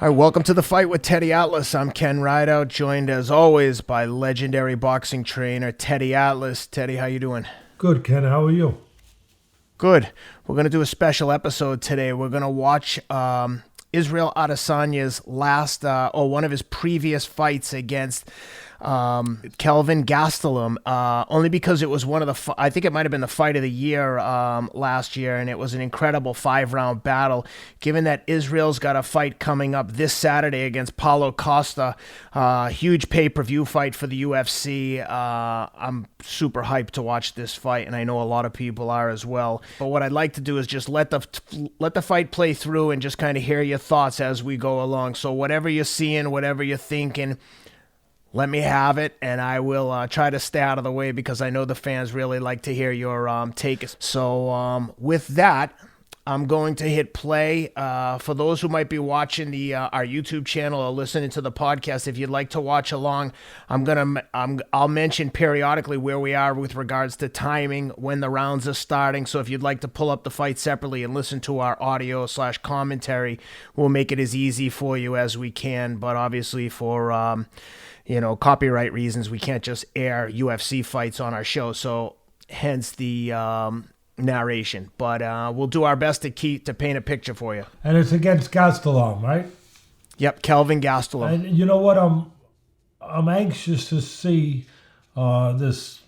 All right, welcome to the Fight with Teddy Atlas. I'm Ken Rideout, joined as always by legendary boxing trainer Teddy Atlas. Teddy, how you doing? Good, Ken. How are you? Good. We're going to do a special episode today. We're going to watch Israel Adesanya's one of his previous fights against Kelvin Gastelum, only because it was one of the, I think it might have been the fight of the year last year, and it was an incredible 5-round battle. Given that Israel's got a fight coming up this Saturday against Paulo Costa, huge pay-per-view fight for the UFC, I'm super hyped to watch this fight, and I know a lot of people are as well. But what I'd like to do is just let the fight play through and just kind of hear your thoughts as we go along. So whatever you're seeing, whatever you're thinking, let me have it, and I will try to stay out of the way because I know the fans really like to hear your take. So with that, I'm going to hit play. For those who might be watching our YouTube channel or listening to the podcast, if you'd like to watch along, I'll mention periodically where we are with regards to timing, when the rounds are starting. So if you'd like to pull up the fight separately and listen to our audio/commentary, we'll make it as easy for you as we can. But obviously for copyright reasons, we can't just air UFC fights on our show. So hence the narration. But we'll do our best to paint a picture for you. And it's against Gastelum, right? Yep, Kelvin Gastelum. And you know what? I'm anxious to see this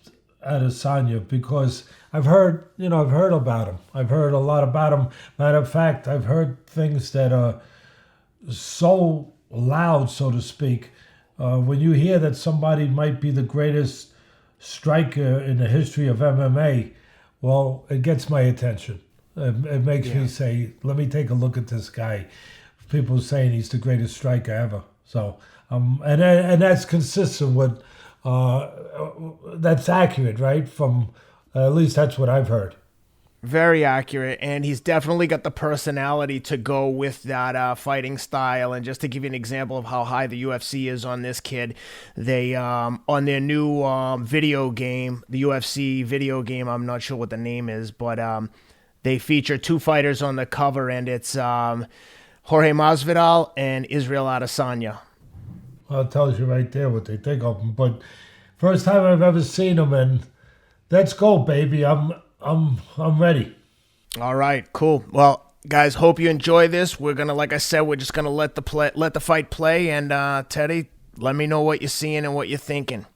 Adesanya because I've heard about him. I've heard a lot about him. Matter of fact, I've heard things that are so loud, so to speak. When you hear that somebody might be the greatest striker in the history of MMA, well, it gets my attention. It makes me say, let me take a look at this guy. People saying he's the greatest striker ever. So, and that's consistent with, that's accurate, right? From, at least that's what I've heard. Very accurate, and he's definitely got the personality to go with that fighting style. And just to give you an example of how high the UFC is on this kid, they on their new video game, the UFC video game, I'm not sure what the name is, but they feature two fighters on the cover, and it's Jorge Masvidal and Israel Adesanya. Well, it tells you right there what they think of him. But first time I've ever seen him, and let's go, baby. I'm ready. All right, cool. Well, guys, hope you enjoy this. We're gonna, like I said, we're just gonna let the fight play. And Teddy, let me know what you're seeing and what you're thinking.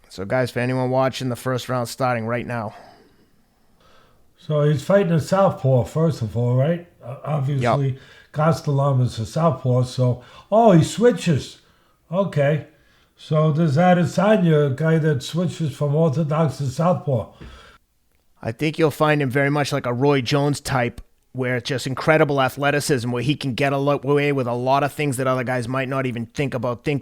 So, guys, for anyone watching, the first round starting right now. So he's fighting a southpaw, first of all, right? Obviously, Yep. Gastelum is a southpaw. So, he switches. Okay, so there's Adesanya, a guy that switches from orthodox to southpaw. I think you'll find him very much like a Roy Jones type, where it's just incredible athleticism, where he can get away with a lot of things that other guys might not even think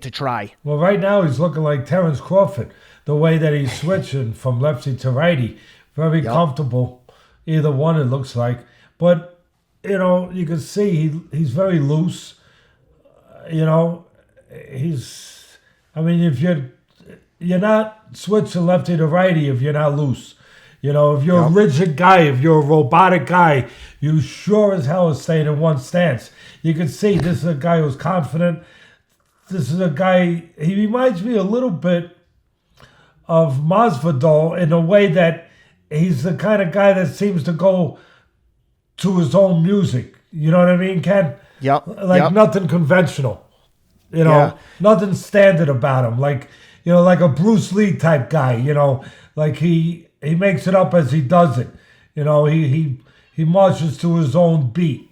to try. Well, right now he's looking like Terence Crawford, the way that he's switching from lefty to righty. Very comfortable, either one it looks like. But, you can see he's very loose, if you're not switching lefty to righty if you're not loose. If you're a rigid guy, if you're a robotic guy, you sure as hell is staying in one stance. You can see this is a guy who's confident. This is a guy, he reminds me a little bit of Masvidal in a way that he's the kind of guy that seems to go to his own music. You know what I mean, Ken? Yep. Nothing conventional. Nothing standard about him. Like a Bruce Lee type guy, like he makes it up as he does it. He marches to his own beat.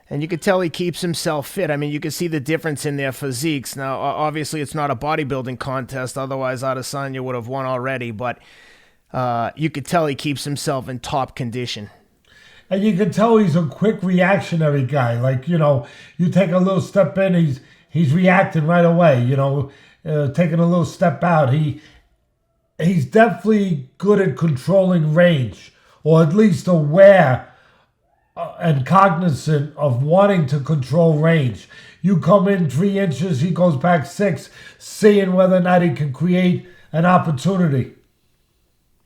And you can tell he keeps himself fit. I mean, you can see the difference in their physiques. Now, obviously, it's not a bodybuilding contest. Otherwise, Adesanya would have won already. But you could tell he keeps himself in top condition. And you can tell he's a quick reactionary guy. Like, you take a little step in, he's reacting right away, taking a little step out. He's definitely good at controlling range, or at least aware and cognizant of wanting to control range. You come in 3 inches, he goes back 6, seeing whether or not he can create an opportunity.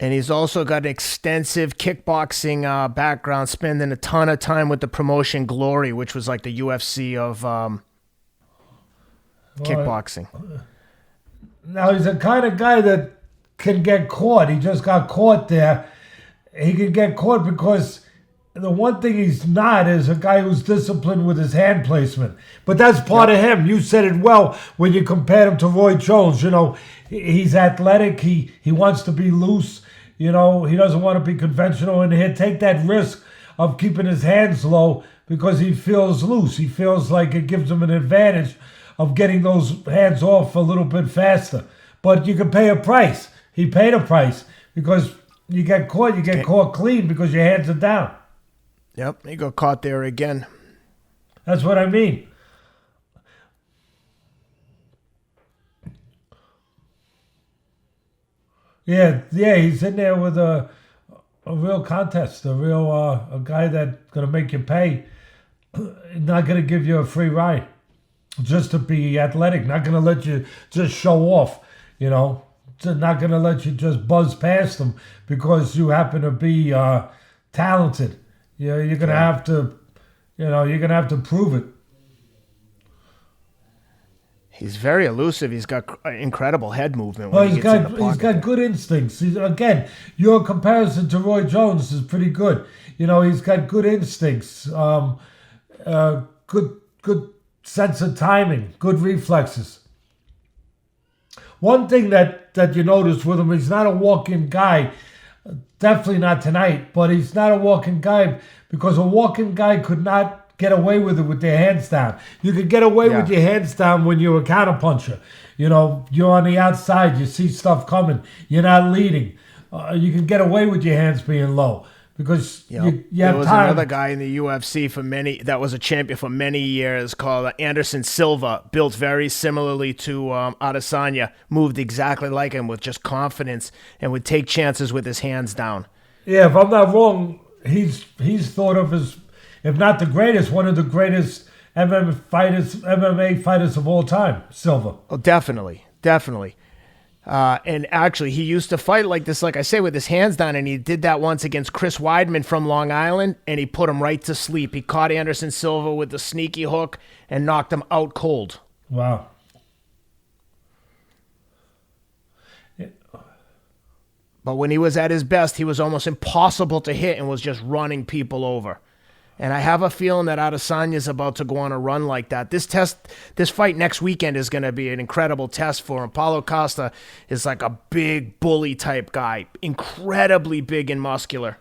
And he's also got an extensive kickboxing background, spending a ton of time with the promotion Glory, which was like the UFC of kickboxing. Now, he's the kind of guy that can get caught. He just got caught there. He can get caught because the one thing he's not is a guy who's disciplined with his hand placement. But that's part of him. You said it well when you compared him to Roy Jones. You know, he's athletic. He wants to be loose. You know, he doesn't want to be conventional, and he'll take that risk of keeping his hands low because he feels loose. He feels like it gives him an advantage of getting those hands off a little bit faster. But you can pay a price. He paid a price because you get caught clean because your hands are down. Yep, he got caught there again. That's what I mean. Yeah, he's in there with a real contest, a guy that's gonna make you pay, not gonna give you a free ride, just to be athletic, not gonna let you just show off, you know, not gonna let you just buzz past them because you happen to be talented. You're gonna have to, you're gonna have to prove it. He's very elusive. He's got incredible head movement. Well, he's got good instincts. Again, your comparison to Roy Jones is pretty good. You know, he's got good instincts, good sense of timing, good reflexes. One thing that you notice with him, he's not a walk-in guy. Definitely not tonight, but he's not a walk-in guy because a walk-in guy could not get away with it with their hands down. You could get away with your hands down when you're a counterpuncher. You know, you're on the outside, you see stuff coming, you're not leading. You can get away with your hands being low because you have there was time. Another guy in the UFC that was a champion for many years called Anderson Silva, built very similarly to Adesanya, moved exactly like him with just confidence and would take chances with his hands down. Yeah, if I'm not wrong, he's thought of as, if not the greatest, one of the greatest MMA fighters of all time, Silva. Oh, definitely. And actually, he used to fight like this, like I say, with his hands down, and he did that once against Chris Weidman from Long Island, and he put him right to sleep. He caught Anderson Silva with the sneaky hook and knocked him out cold. Wow. But when he was at his best, he was almost impossible to hit and was just running people over. And I have a feeling that Adesanya is about to go on a run like that. This fight next weekend is going to be an incredible test for him. Paulo Costa is like a big bully type guy, incredibly big and muscular.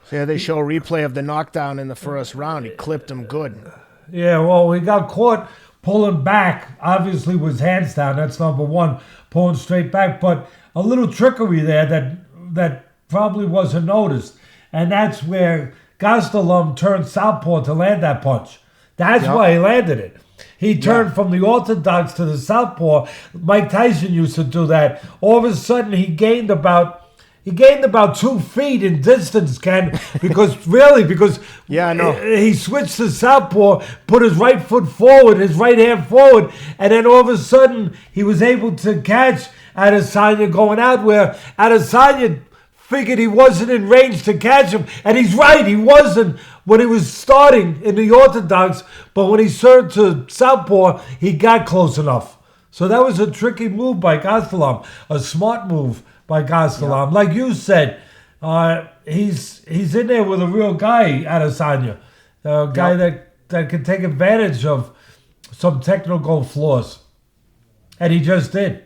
So yeah, they show a replay of the knockdown in the first round. He clipped him good. Yeah, well, he got caught pulling back, obviously with his hands down. That's number one, pulling straight back. But a little trickery there that probably wasn't noticed. And that's where Gastelum turned southpaw to land that punch. That's why he landed it. He turned from the orthodox to the southpaw. Mike Tyson used to do that. All of a sudden, he gained about 2 feet in distance, Ken, because he switched to southpaw, put his right foot forward, his right hand forward, and then all of a sudden, he was able to catch Adesanya going out where Adesanya figured he wasn't in range to catch him. And he's right, he wasn't when he was starting in the orthodox, but when he turned to southpaw, he got close enough. So that was a tricky move by Gastelum, a smart move by Gastelum. Yeah. Like you said, he's in there with a real guy, Adesanya, a guy that can take advantage of some technical flaws. And he just did.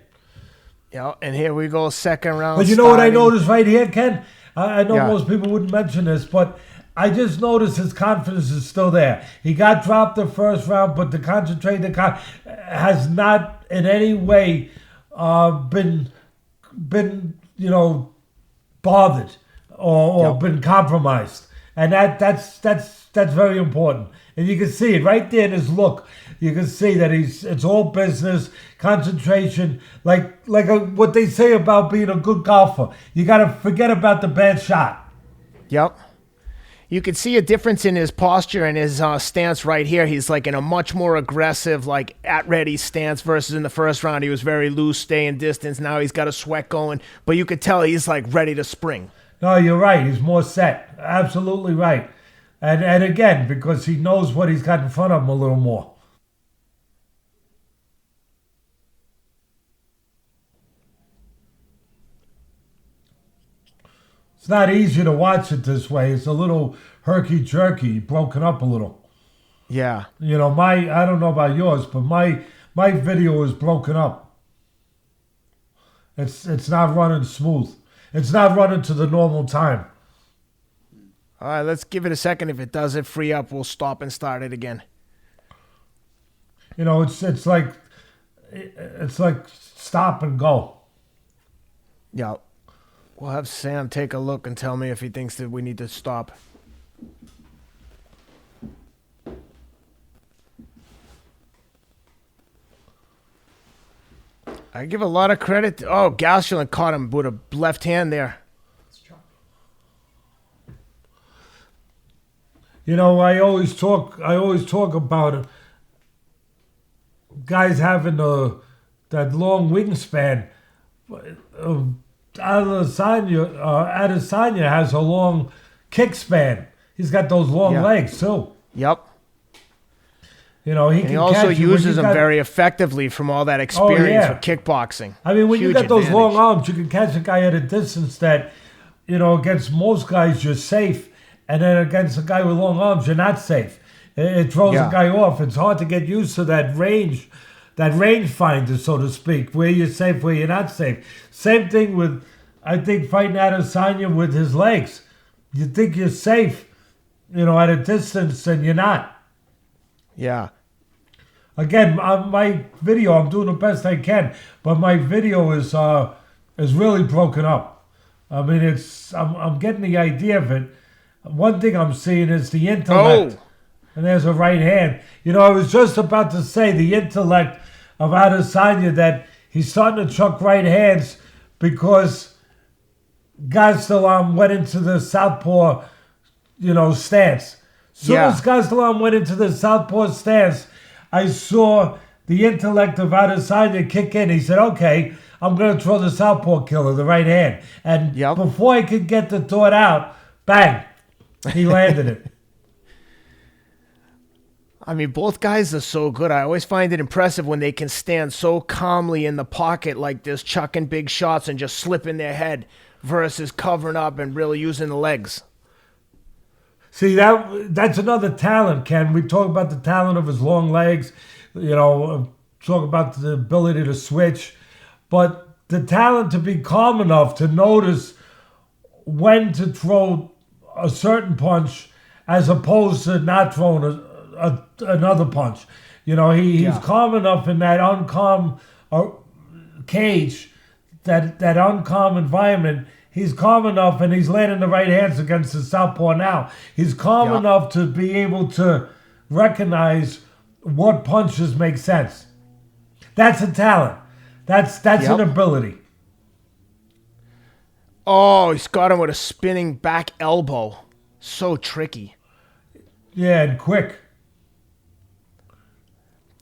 Yeah, and here we go, second round. But you know what I noticed right here, Ken? I know most people wouldn't mention this, but I just noticed his confidence is still there. He got dropped the first round, but the concentrated has not in any way been bothered or been compromised, and that's very important. And you can see it right there in his look. You can see that it's all business, concentration, like what they say about being a good golfer. You got to forget about the bad shot. Yep. You could see a difference in his posture and his stance right here. He's like in a much more aggressive, like at ready stance versus in the first round. He was very loose, staying distance. Now he's got a sweat going, but you could tell he's like ready to spring. No, you're right. He's more set. Absolutely right. And again, because he knows what he's got in front of him a little more. It's not easy to watch it this way. It's a little herky-jerky, broken up a little. Yeah. You know, I don't know about yours, but my video is broken up. It's not running smooth. It's not running to the normal time. All right, let's give it a second. If it doesn't free up, we'll stop and start it again. You know, it's like stop and go. Yeah. We'll have Sam take a look and tell me if he thinks that we need to stop. I give a lot of credit. Oh, Gastelum caught him with a left hand there. You know, I always talk about guys having that long wingspan. Adesanya has a long kick span. He's got those long legs too. Yep. You know, he also uses them very effectively from all that experience with kickboxing. I mean, when you got those long arms, you can catch a guy at a distance that, you know, against most guys you're safe, and then against a guy with long arms you're not safe. It throws a guy off. It's hard to get used to that range finder, so to speak, where you're safe, where you're not safe. Same thing with, I think, fighting Adesanya with his legs. You think you're safe, you know, at a distance, and you're not. Yeah. Again, my video, I'm doing the best I can, but my video is really broken up. I mean, I'm getting the idea of it. One thing I'm seeing is the intellect. Oh. And there's a right hand. You know, I was just about to say the intellect of Adesanya, that he's starting to chuck right hands because Gastelum went into the southpaw, you know, stance. Soon as Gastelum went into the southpaw stance, I saw the intellect of Adesanya kick in. He said, okay, I'm going to throw the southpaw killer, the right hand. And before I could get the thought out, bang, he landed it. I mean, both guys are so good. I always find it impressive when they can stand so calmly in the pocket like this, chucking big shots and just slipping their head versus covering up and really using the legs. See, that's another talent, Ken. We talk about the talent of his long legs, you know, talk about the ability to switch, but the talent to be calm enough to notice when to throw a certain punch as opposed to not throwing another punch. You know, he's calm enough in that uncalm cage, that uncalm environment. He's calm enough, and he's landing the right hands against the southpaw now. He's calm enough to be able to recognize what punches make sense. That's a talent. That's an ability. Oh, he's got him with a spinning back elbow. So tricky. Yeah, and quick.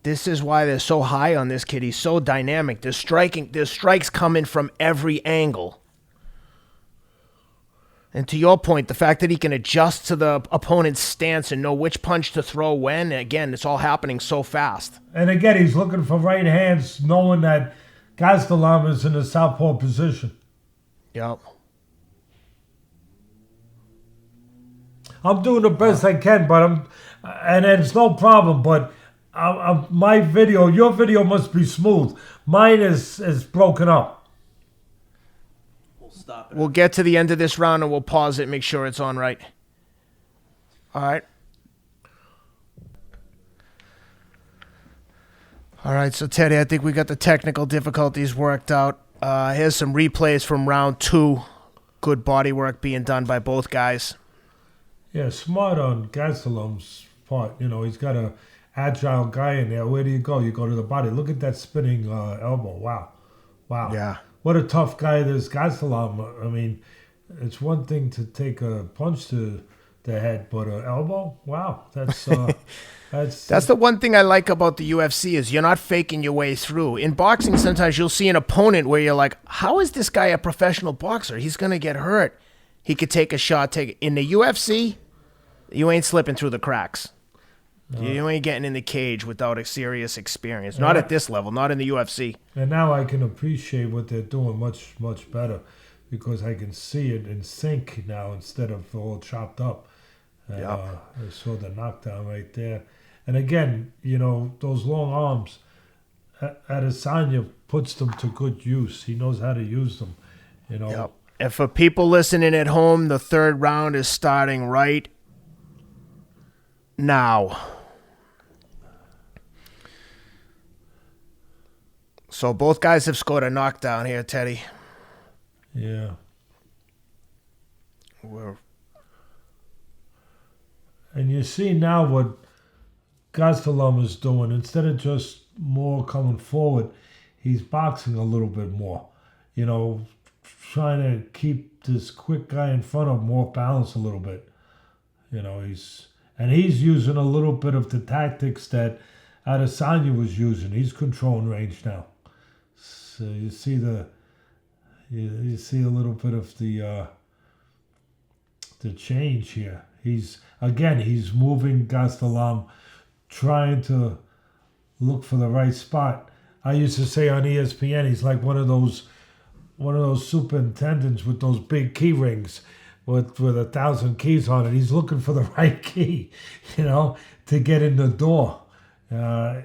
This is why they're so high on this kid. He's so dynamic. There's strikes coming from every angle. And to your point, the fact that he can adjust to the opponent's stance and know which punch to throw when, again, it's all happening so fast. And again, he's looking for right hands, knowing that Gastelum is in a southpaw position. Yep. I'm doing the best I can, but and it's no problem, but my video, your video must be smooth. Mine is broken up. We'll get to the end of this round and we'll pause it and make sure it's on right. All right. All right, so Teddy, I think we got the technical difficulties worked out. Here's some replays from round 2. Good body work being done by both guys. Yeah, smart on Gastelum's part. You know, he's got a agile guy in there. Where do you go? You go to the body. Look at that spinning elbow. Wow. Yeah. What a tough guy this Gastelum. I mean, it's one thing to take a punch to the head, but an elbow, wow, that's That's the one thing I like about the UFC is you're not faking your way through. In boxing, sometimes you'll see an opponent where you're like, how is this guy a professional boxer? He's going to get hurt. He could take a shot. Take it. In the UFC, you ain't slipping through the cracks. You ain't getting in the cage without a serious experience. Not at this level, not in the UFC. And now I can appreciate what they're doing much, much better because I can see it in sync now instead of all chopped up. And, I saw the knockdown right there. And again, those long arms, Adesanya puts them to good use. He knows how to use them, Yep. And for people listening at home, the third round is starting right now. So both guys have scored a knockdown here, Teddy. Yeah. And you see now what Gastelum is doing. Instead of just more coming forward, he's boxing a little bit more. Trying to keep this quick guy in front of him more balanced a little bit. He's using a little bit of the tactics that Adesanya was using. He's controlling range now. So you see you see a little bit of the change here. He's moving Gastelum, trying to look for the right spot. I used to say on ESPN, he's like one of those superintendents with those big key rings with 1,000 keys on it. He's looking for the right key, to get in the door, where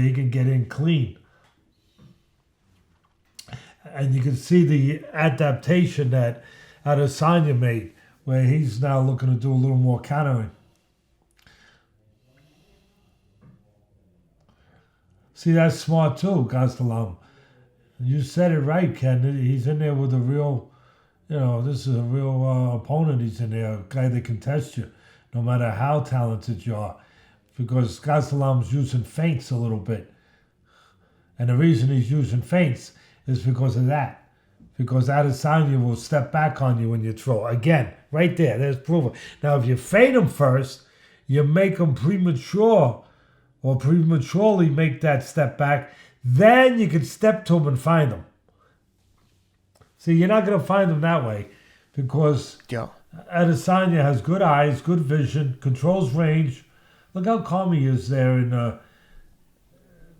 he can get in clean. And you can see the adaptation that Adesanya made, where he's now looking to do a little more countering. See, that's smart too, Gastelum. You said it right, Ken. He's in there with a real, this is a real opponent. He's in there, a guy that can test you, no matter how talented you are. Because Gastelum's using feints a little bit. And the reason he's using feints is because of that. Because Adesanya will step back on you when you throw. Again, right there, there's proof. Now, if you feint him first, you make him prematurely make that step back, then you can step to him and find him. See, you're not going to find him that way because Adesanya has good eyes, good vision, controls range. Look how calm he is there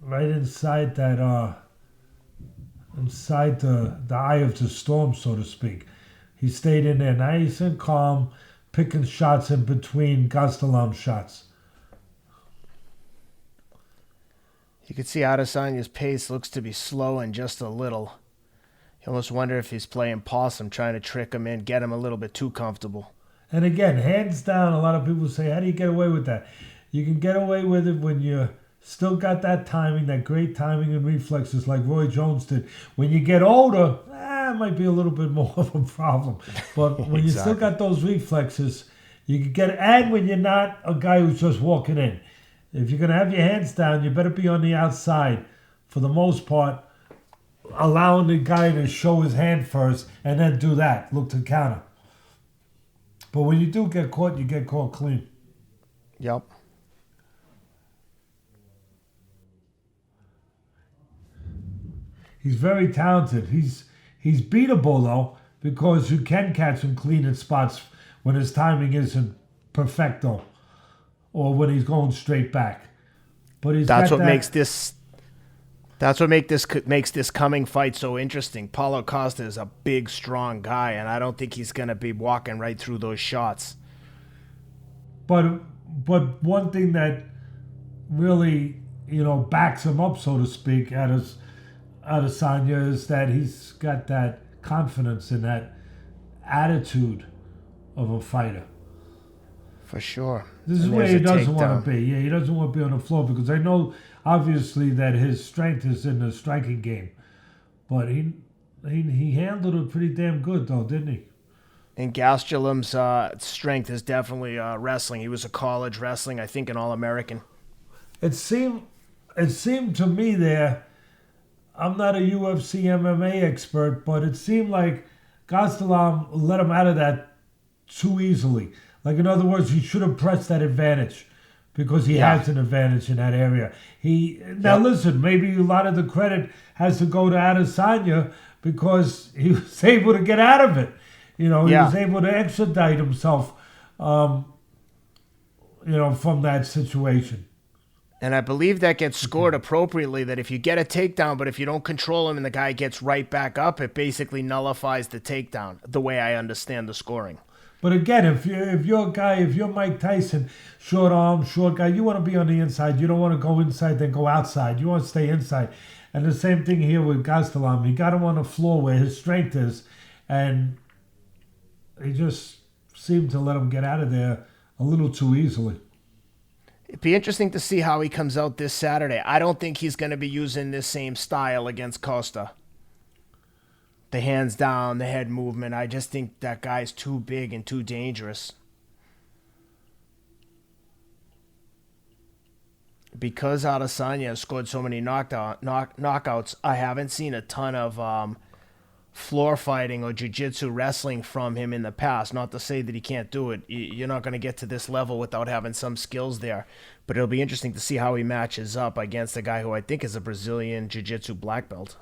right inside that inside the eye of the storm, so to speak. He stayed in there nice and calm, picking shots in between Gastelum's shots. You can see Adesanya's pace looks to be slowing just a little. You almost wonder if he's playing possum, trying to trick him in, get him a little bit too comfortable. And again, hands down, a lot of people say, how do you get away with that? You can get away with it when you still got that timing, that great timing and reflexes like Roy Jones did. When you get older, it might be a little bit more of a problem. But when you still got those reflexes, you can get it. And when you're not a guy who's just walking in. If you're going to have your hands down, you better be on the outside for the most part, allowing the guy to show his hand first and then do that, look to counter. But when you do get caught, you get caught clean. Yep. He's very talented. He's beatable, though, because you can catch him clean in spots when his timing isn't perfecto. Or when he's going straight back, but that's what makes this coming fight so interesting. Paulo Costa is a big, strong guy, and I don't think he's going to be walking right through those shots. But one thing that really backs him up, so to speak, Adesanya is that he's got that confidence and that attitude of a fighter. For sure. This is where he doesn't want to be. Yeah, he doesn't want to be on the floor because I know, obviously, that his strength is in the striking game. But he handled it pretty damn good, though, didn't he? And Gastelum's strength is definitely wrestling. He was a college wrestling, I think, an All-American. It seemed to me there, I'm not a UFC MMA expert, but it seemed like Gastelum let him out of that too easily. Like, in other words, he should have pressed that advantage because he has an advantage in that area. Now listen, maybe a lot of the credit has to go to Adesanya because he was able to get out of it. He was able to extradite himself, from that situation. And I believe that gets scored appropriately, that if you get a takedown, but if you don't control him and the guy gets right back up, it basically nullifies the takedown, the way I understand the scoring. But again, if you're Mike Tyson, short arm, short guy, you want to be on the inside. You don't want to go inside, then go outside. You want to stay inside. And the same thing here with Gastelum. He got him on the floor where his strength is, and he just seemed to let him get out of there a little too easily. It'd be interesting to see how he comes out this Saturday. I don't think he's going to be using this same style against Costa. The hands down, the head movement. I just think that guy's too big and too dangerous. Because Adesanya has scored so many knockouts, I haven't seen a ton of floor fighting or jiu-jitsu wrestling from him in the past. Not to say that he can't do it. You're not going to get to this level without having some skills there. But it'll be interesting to see how he matches up against a guy who I think is a Brazilian jiu-jitsu black belt.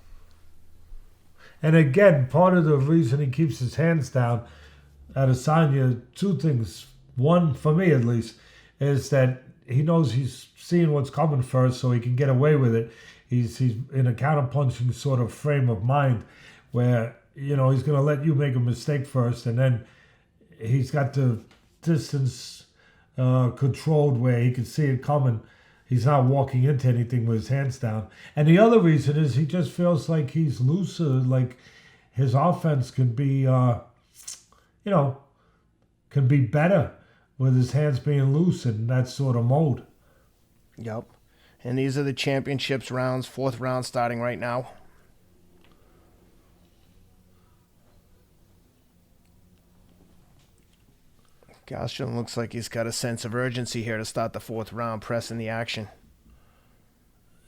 And again, part of the reason he keeps his hands down, Adesanya, two things. One, for me at least, is that he knows he's seeing what's coming first, so he can get away with it. He's in a counterpunching sort of frame of mind where, he's going to let you make a mistake first, and then he's got the distance controlled where he can see it coming. He's not walking into anything with his hands down. And the other reason is he just feels like he's looser, like his offense can be, can be better with his hands being loose in that sort of mode. Yep. And these are the championships rounds, fourth round starting right now. Gastelum looks like he's got a sense of urgency here to start the fourth round, pressing the action.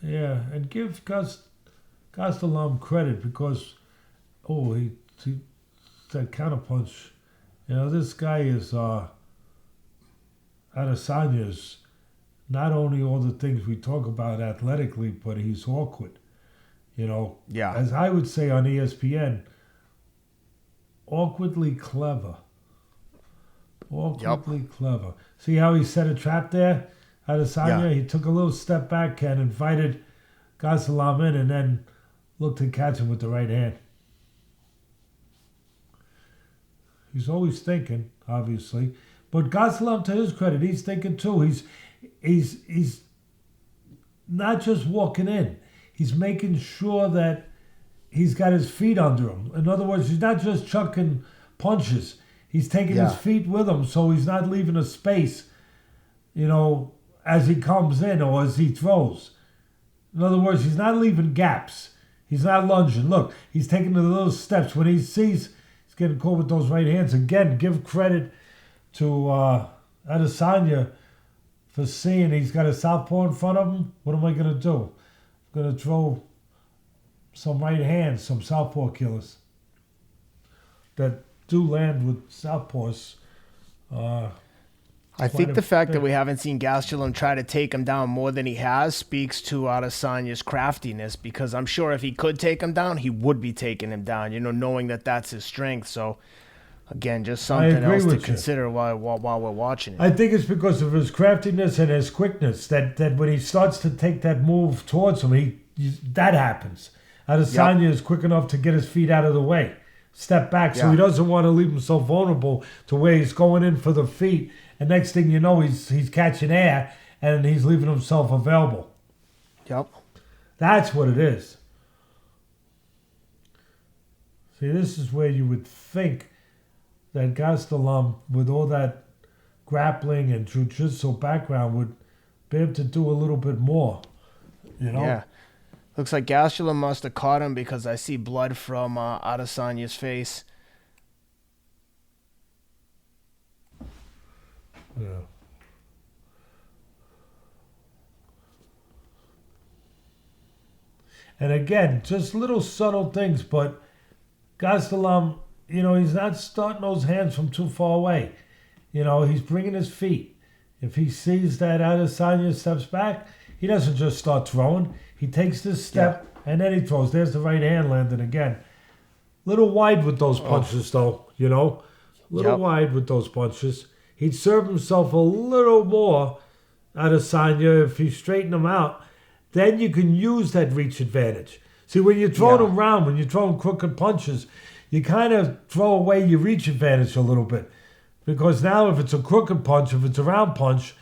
Yeah, and give Gastelum credit because, he that counterpunch. This guy is Adesanya's not only all the things we talk about athletically, but he's awkward. As I would say on ESPN, awkwardly clever. Awkwardly clever. See how he set a trap there? Adesanya, he took a little step back and invited Gastelum in and then looked to catch him with the right hand. He's always thinking, obviously. But Gastelum, to his credit, he's thinking too. He's not just walking in. He's making sure that he's got his feet under him. In other words, he's not just chucking punches. He's taking his feet with him, so he's not leaving a space, as he comes in or as he throws. In other words, he's not leaving gaps. He's not lunging. Look, he's taking the little steps. When he sees he's getting caught with those right hands, again, give credit to Adesanya for seeing he's got a southpaw in front of him. What am I going to do? I'm going to throw some right hands, some southpaw killers that do land with southpaws. I think the fact that we haven't seen Gastelum try to take him down more than he has speaks to Adesanya's craftiness, because I'm sure if he could take him down, he would be taking him down, knowing that that's his strength. So, again, just something else to consider while we're watching it. I think it's because of his craftiness and his quickness that when he starts to take that move towards him, that happens. Adesanya is quick enough to get his feet out of the way. Step back, so he doesn't want to leave himself vulnerable to where he's going in for the feet, and next thing you know, he's catching air and he's leaving himself available. Yep. That's what it is. See, this is where you would think that Gastelum, with all that grappling and jiu-jitsu background, would be able to do a little bit more. Yeah. Looks like Gastelum must have caught him because I see blood from Adesanya's face. Yeah. And again, just little subtle things, but Gastelum, he's not starting those hands from too far away. He's bringing his feet. If he sees that Adesanya steps back, he doesn't just start throwing. He takes this step and then he throws. There's the right hand landing again. Little wide with those punches, though. Little wide with those punches. He'd serve himself a little more, Adesanya, if he straightened him out. Then you can use that reach advantage. See, when you're throwing them around, when you're throwing crooked punches, you kind of throw away your reach advantage a little bit. Because now if it's a crooked punch, if it's a round punch,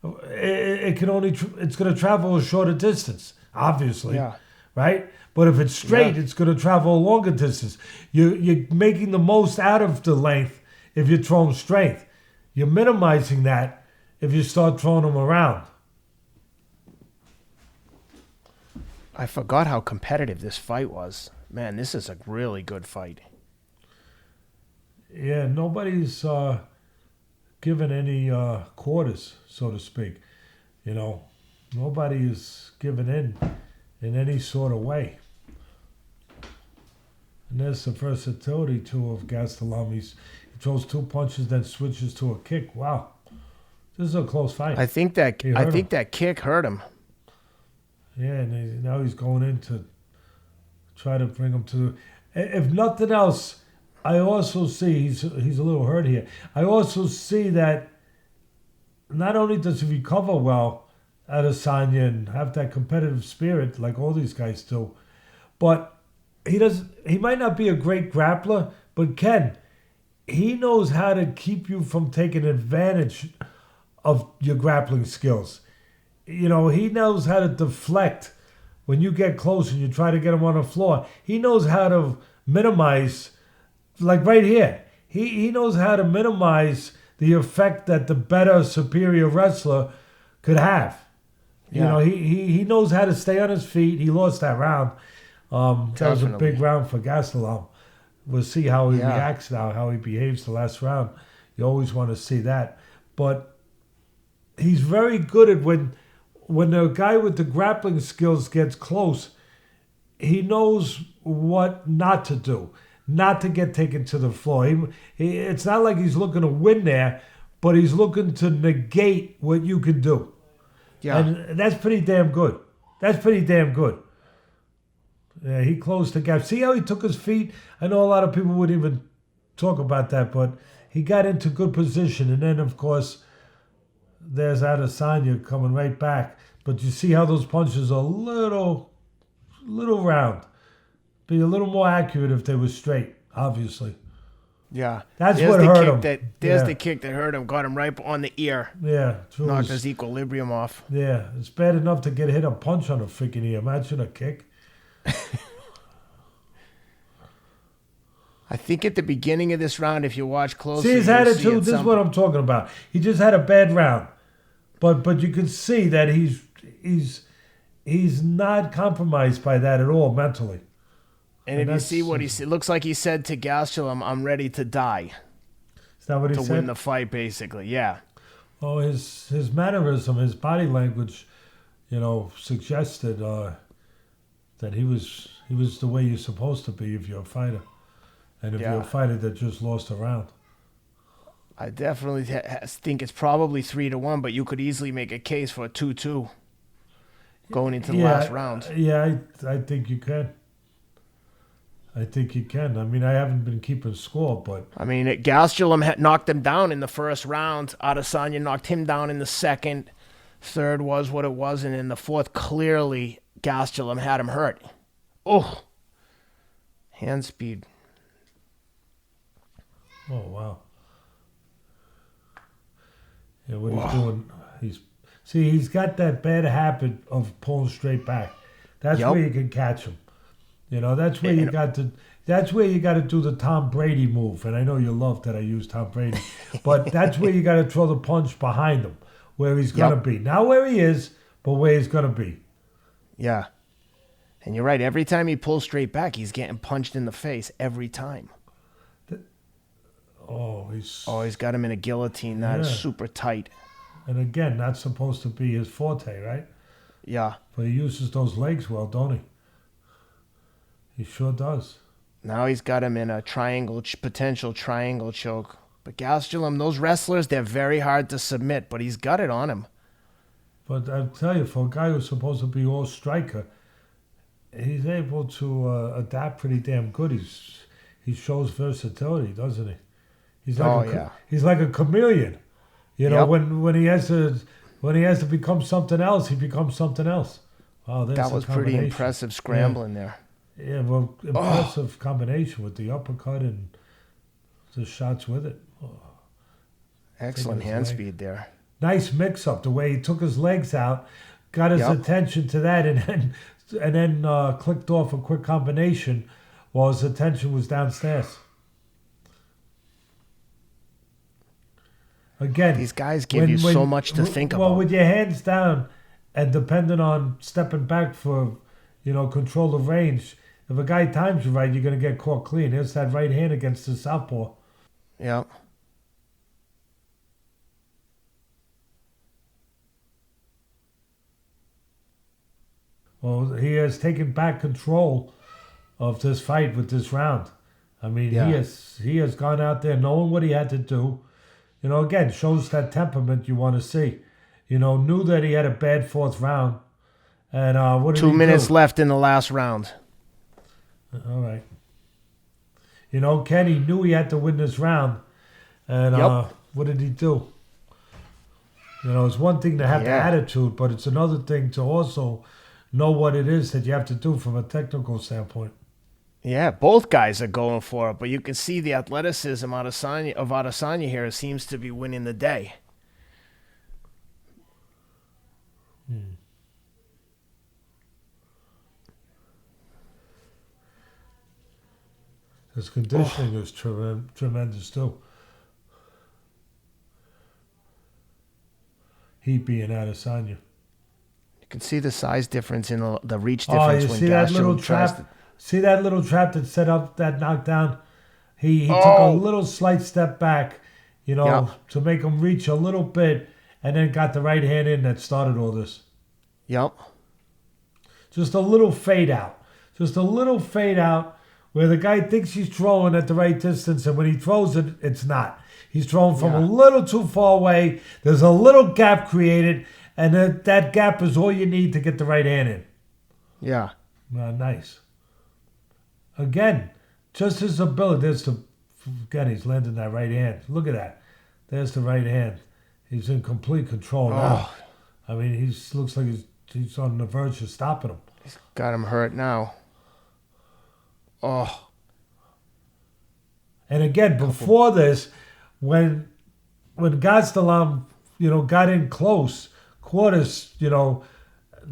it's going to travel a shorter distance, obviously. Yeah. Right? But if it's straight, it's going to travel a longer distance. You're making the most out of the length if you're throwing straight. You're minimizing that if you start throwing them around. I forgot how competitive this fight was. Man, this is a really good fight. Yeah, nobody's given any quarters, so to speak. Nobody is giving in any sort of way. And there's the versatility, too, of Gastelum. He throws 2 punches, then switches to a kick. Wow. This is a close fight. I think that kick hurt him. Yeah, and now he's going in to try to bring him to... If nothing else, I also see, he's a little hurt here. I also see that not only does he recover well, Adesanya, and have that competitive spirit like all these guys do, but he might not be a great grappler, but Ken, he knows how to keep you from taking advantage of your grappling skills. He knows how to deflect when you get close and you try to get him on the floor. He knows how to minimize, like right here, he knows how to minimize the effect that the better, superior wrestler could have. Yeah. He knows how to stay on his feet. He lost that round. That was a big round for Gastelum. We'll see how he reacts now, how he behaves the last round. You always want to see that. But he's very good at when the guy with the grappling skills gets close, he knows what not to do, not to get taken to the floor. It's not like he's looking to win there, but he's looking to negate what you can do. Yeah. And that's pretty damn good. Yeah, he closed the gap. See how he took his feet? I know a lot of people wouldn't even talk about that, but he got into good position. And then, of course, there's Adesanya coming right back. But you see how those punches are a little round. Be a little more accurate if they were straight, obviously. Yeah. That's what hurt him. There's the kick that hurt him. Got him right on the ear. Yeah. Knocked his equilibrium off. Yeah. It's bad enough to get hit a punch on the freaking ear. Imagine a kick. I think at the beginning of this round, if you watch closely, see his attitude. This is what I'm talking about. He just had a bad round, but you can see that he's not compromised by that at all mentally. And if you see what he said, looks like he said to Gastelum, "I'm ready to die." Is that what he said? To win the fight, basically. Yeah. Oh, his mannerism, his body language, suggested that he was the way you're supposed to be if you're a fighter. And if you're a fighter that just lost a round. I definitely think it's probably 3-1, but you could easily make a case for a 2-2 going into the last round. Yeah, I think you can. I mean, I haven't been keeping score, but... I mean, Gastelum had knocked him down in the first round. Adesanya knocked him down in the second. Third was what it was, and in the fourth, clearly, Gastelum had him hurt. Oh! Hand speed. Oh, wow. Yeah, what he's doing, he's got that bad habit of pulling straight back. That's where you can catch him. That's where you got to do the Tom Brady move. And I know you love that I use Tom Brady. But that's where you got to throw the punch behind him, where he's going to be. Not where he is, but where he's going to be. Yeah. And you're right. Every time he pulls straight back, he's getting punched in the face every time. He's got him in a guillotine that is super tight. And again, not supposed to be his forte, right? Yeah. But he uses those legs well, don't he? He sure does. Now he's got him in a potential triangle choke. But Gastelum, those wrestlers, they're very hard to submit, but he's got it on him. But I'll tell you, for a guy who's supposed to be all striker, he's able to adapt pretty damn good. He shows versatility, doesn't he? He's like a chameleon. You know, when he has to become something else, he becomes something else. Wow, that was pretty impressive scrambling there. Yeah, well, impressive combination with the uppercut and the shots with it. Oh. Excellent hand speed there. Nice mix-up, the way he took his legs out, got his attention to that, and then clicked off a quick combination while his attention was downstairs. Again, these guys give you so much to think about. Well, with your hands down and depending on stepping back for, control of range, if a guy times you right, you're going to get caught clean. Here's that right hand against the southpaw. Yeah. Well, he has taken back control of this fight with this round. I mean, he has gone out there knowing what he had to do. Again, shows that temperament you want to see. Knew that he had a bad fourth round. And what did 2 minutes left in the last round. All right. Kenny knew he had to win this round. And what did he do? It's one thing to have the attitude, but it's another thing to also know what it is that you have to do from a technical standpoint. Yeah, both guys are going for it, but you can see the athleticism of Adesanya here seems to be winning the day. His conditioning is tremendous too. He being Adesanya. You can see the size difference in the reach difference when see that little trap? See that little trap that set up that knockdown? He took a little slight step back, to make him reach a little bit, and then got the right hand in that started all this. Yep. Just a little fade out. Just a little fade out where the guy thinks he's throwing at the right distance, and when he throws it, it's not. He's throwing from a little too far away. There's a little gap created, and that gap is all you need to get the right hand in. Yeah. Nice. Again, just his ability. Again, he's landing that right hand. Look at that. There's the right hand. He's in complete control now. I mean, he looks like he's on the verge of stopping him. He's got him hurt now. Oh. And again, before this, when Gastelum, got in close quarters, to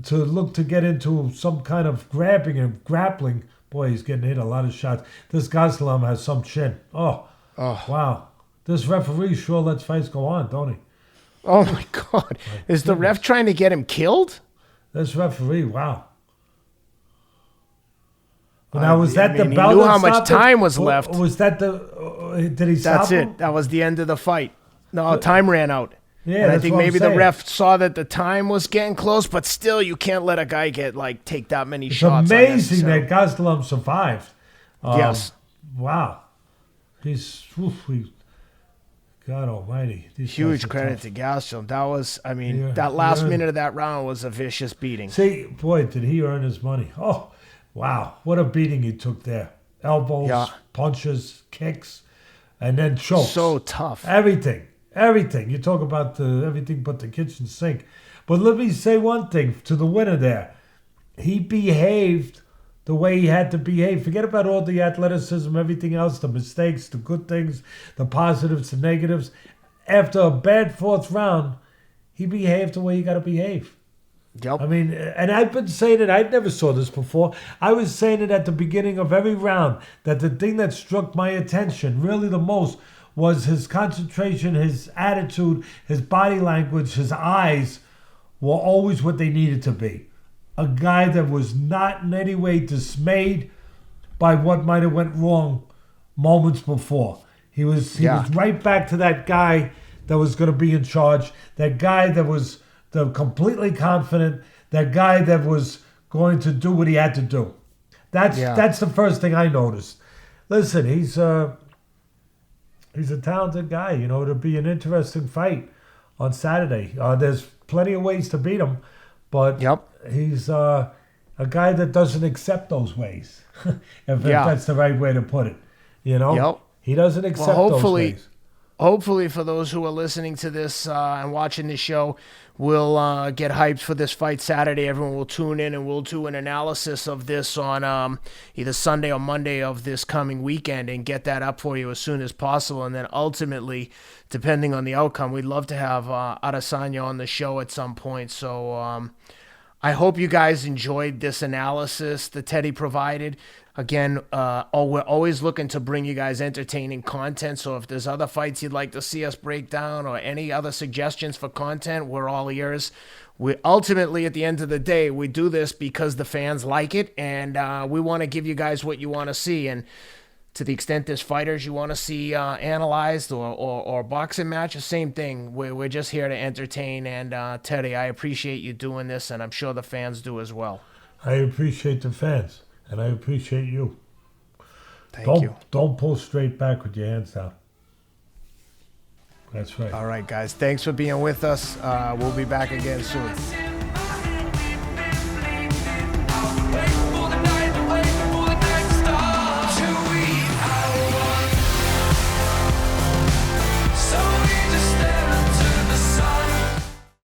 look to get into some kind of grabbing and grappling, boy, he's getting hit a lot of shots. This Gastelum has some chin. Oh, wow. This referee sure lets fights go on, don't he? Oh, my God. Is the ref trying to get him killed? This referee, wow. Now, was that the bell? He knew how much time was left. Was that did he stop That's it. That was the end of the fight. No, time ran out. Yeah, and I think maybe the ref saw that the time was getting close, but still, you can't let a guy take that many shots. It's amazing that Gastelum survived. Yes. Wow. God almighty. Huge credit to Gastelum. That was, that last minute of that round was a vicious beating. See, boy, did he earn his money. Oh, wow. What a beating he took there. Elbows, punches, kicks, and then chokes. So tough. Everything. You talk about everything but the kitchen sink. But let me say one thing to the winner there. He behaved the way he had to behave. Forget about all the athleticism, everything else, the mistakes, the good things, the positives, the negatives. After a bad fourth round, he behaved the way you got to behave. Yep. And I've been saying it. I never saw this before. I was saying it at the beginning of every round that the thing that struck my attention really the most was his concentration, his attitude, his body language, his eyes were always what they needed to be. A guy that was not in any way dismayed by what might have went wrong moments before. He was right back to that guy that was going to be in charge, that guy that was completely confident, that guy that was going to do what he had to do. That's the first thing I noticed. Listen, He's a talented guy. It'll be an interesting fight on Saturday. There's plenty of ways to beat him, but Yep. he's a guy that doesn't accept those ways, if that's the right way to put it. Yep. He doesn't accept those ways. Hopefully for those who are listening to this and watching this show, we'll get hyped for this fight Saturday. Everyone will tune in and we'll do an analysis of this on either Sunday or Monday of this coming weekend and get that up for you as soon as possible. And then ultimately, depending on the outcome, we'd love to have Adesanya on the show at some point. So I hope you guys enjoyed this analysis that Teddy provided. Again, we're always looking to bring you guys entertaining content. So if there's other fights you'd like to see us break down or any other suggestions for content, we're all ears. We ultimately, at the end of the day, we do this because the fans like it, and we want to give you guys what you want to see. And to the extent there's fighters you want to see analyzed or boxing matches, same thing. We're just here to entertain. And Teddy, I appreciate you doing this, and I'm sure the fans do as well. I appreciate the fans, and I appreciate you. Thank you. Don't pull straight back with your hands down. That's right. All right, guys. Thanks for being with us. We'll be back again soon.